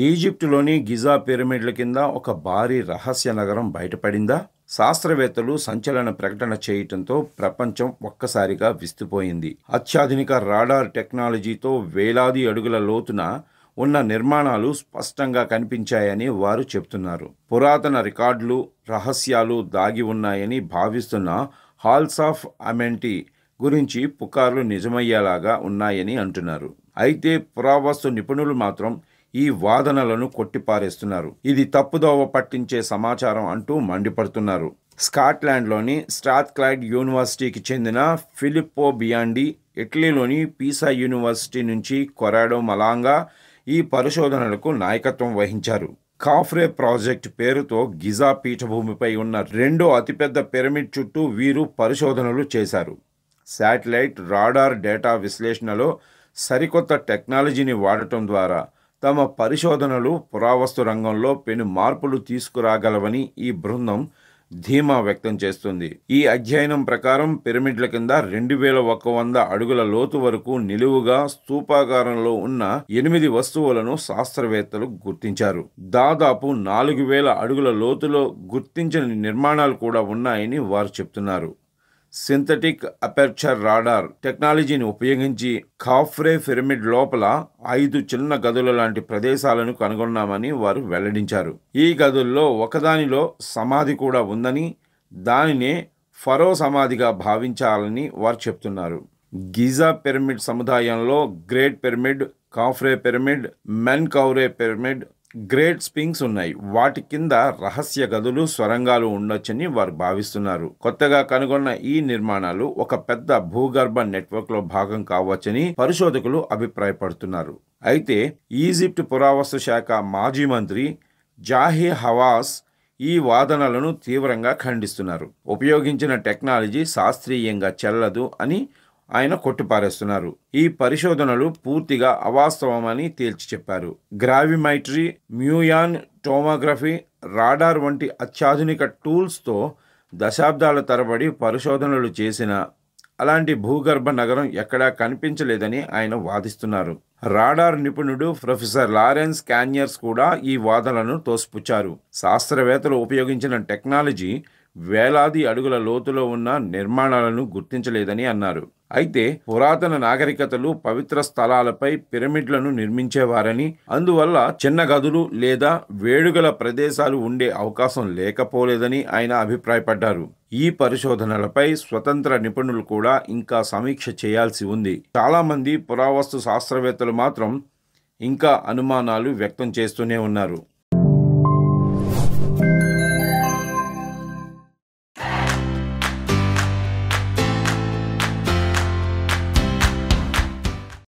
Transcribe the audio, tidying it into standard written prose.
ఈజిప్టులోని Giza పిరమిడ్ల కింద ఒక భారీ రహస్య నగరం బయటపడిందా? శాస్త్రవేత్తలు సంచలన ప్రకటన చేయటంతో ప్రపంచం ఒక్కసారిగా విస్తుపోయింది. అత్యాధునిక రాడార్ టెక్నాలజీతో వేలాది అడుగుల లోతున ఉన్న నిర్మాణాలు స్పష్టంగా కనిపించాయని వారు చెబుతున్నారు. పురాతన రికార్డులు, రహస్యాలు దాగి ఉన్నాయని భావిస్తున్న హాల్స్ ఆఫ్ అమెంటీ గురించి పుకార్లు నిజమయ్యేలాగా ఉన్నాయని అంటున్నారు. అయితే పురావస్తు నిపుణులు మాత్రం ఈ వాదనలను కొట్టిపారేస్తున్నారు. ఇది తప్పుదోవ పట్టించే సమాచారం అంటూ మండిపడుతున్నారు. స్కాట్లాండ్లోని స్ట్రాత్క్లైడ్ యూనివర్సిటీకి చెందిన ఫిలిప్పో బియాండి, ఇటలీలోని పీసా యూనివర్సిటీ నుంచి కొరాడో మలాంగా ఈ పరిశోధనలకు నాయకత్వం వహించారు. కాఫ్రే ప్రాజెక్ట్ పేరుతో గిజా పీఠభూమిపై ఉన్న రెండో అతిపెద్ద పిరమిడ్ చుట్టూ వీరు పరిశోధనలు చేశారు. శాటిలైట్, రాడార్ డేటా విశ్లేషణలో సరికొత్త టెక్నాలజీని వాడటం ద్వారా తమ పరిశోధనలు పురావస్తు రంగంలో పెను మార్పులు తీసుకురాగలవని ఈ బృందం ధీమా వ్యక్తం చేస్తుంది. ఈ అధ్యయనం ప్రకారం పిరమిడ్ల కింద 2100 అడుగుల లోతు వరకు నిలువుగా స్తూపాకారంలో ఉన్న 8 వస్తువులను శాస్త్రవేత్తలు గుర్తించారు. దాదాపు 4000 అడుగుల లోతులో గుర్తించని నిర్మాణాలు కూడా ఉన్నాయని వారు చెప్తున్నారు. సింథటిక్ అపెర్చర్ రాడార్ టెక్నాలజీని ఉపయోగించి ఖాఫ్రే పిరమిడ్ లోపల 5 చిన్న గదుల లాంటి ప్రదేశాలను కనుగొన్నామని వారు వెల్లడించారు. ఈ గదుల్లో ఒకదానిలో సమాధి కూడా ఉందని, దానినే ఫరో సమాధిగా భావించాలని వారు చెప్తున్నారు. గిజా పిరమిడ్ సముదాయంలో great pyramid, Khafre pyramid, Menkaure pyramid, great sphinx ఉన్నాయి. వాటి కింద రహస్య గదులు, స్వరంగాలు ఉండొచ్చని వారు భావిస్తున్నారు. కొత్తగా కనుగొన్న ఈ నిర్మాణాలు ఒక పెద్ద భూగర్భ నెట్వర్క్ లో భాగం కావచ్చని పరిశోధకులు అభిప్రాయపడుతున్నారు. అయితే ఈజిప్ట్ పురావస్తు శాఖ మాజీ మంత్రి జాహీ హవాస్ ఈ వాదనలను తీవ్రంగా ఖండిస్తున్నారు. ఉపయోగించిన టెక్నాలజీ శాస్త్రీయంగా చెల్లదు అని ఆయన కొట్టిపారేస్తున్నారు. ఈ పరిశోధనలు పూర్తిగా అవాస్తవమని తేల్చి చెప్పారు. గ్రావిమెట్రీ, మ్యూయాన్ టోమోగ్రఫీ, రాడార్ వంటి అత్యాధునిక టూల్స్తో దశాబ్దాల తరబడి పరిశోధనలు చేసిన అలాంటి భూగర్భ నగరం ఎక్కడా కనిపించలేదని ఆయన వాదిస్తున్నారు. రాడార్ నిపుణుడు ప్రొఫెసర్ లారెన్స్ కాన్యర్స్ కూడా ఈ వాదనలను తోసిపుచ్చారు. శాస్త్రవేత్తలు ఉపయోగించిన టెక్నాలజీ వేలాది అడుగుల లోతులో ఉన్న నిర్మాణాలను గుర్తించలేదని అన్నారు. అయితే పురాతన నాగరికతలు పవిత్ర స్థలాలపై పిరమిడ్లను నిర్మించేవారని, అందువల్ల చిన్న గదులు లేదా వేడుకల ప్రదేశాలు ఉండే అవకాశం లేకపోలేదని ఆయన అభిప్రాయపడ్డారు. ఈ పరిశోధనలపై స్వతంత్ర నిపుణులు కూడా ఇంకా సమీక్ష చేయాల్సి ఉంది. చాలామంది పురావస్తు శాస్త్రవేత్తలు మాత్రం ఇంకా అనుమానాలు వ్యక్తం చేస్తూనే ఉన్నారు.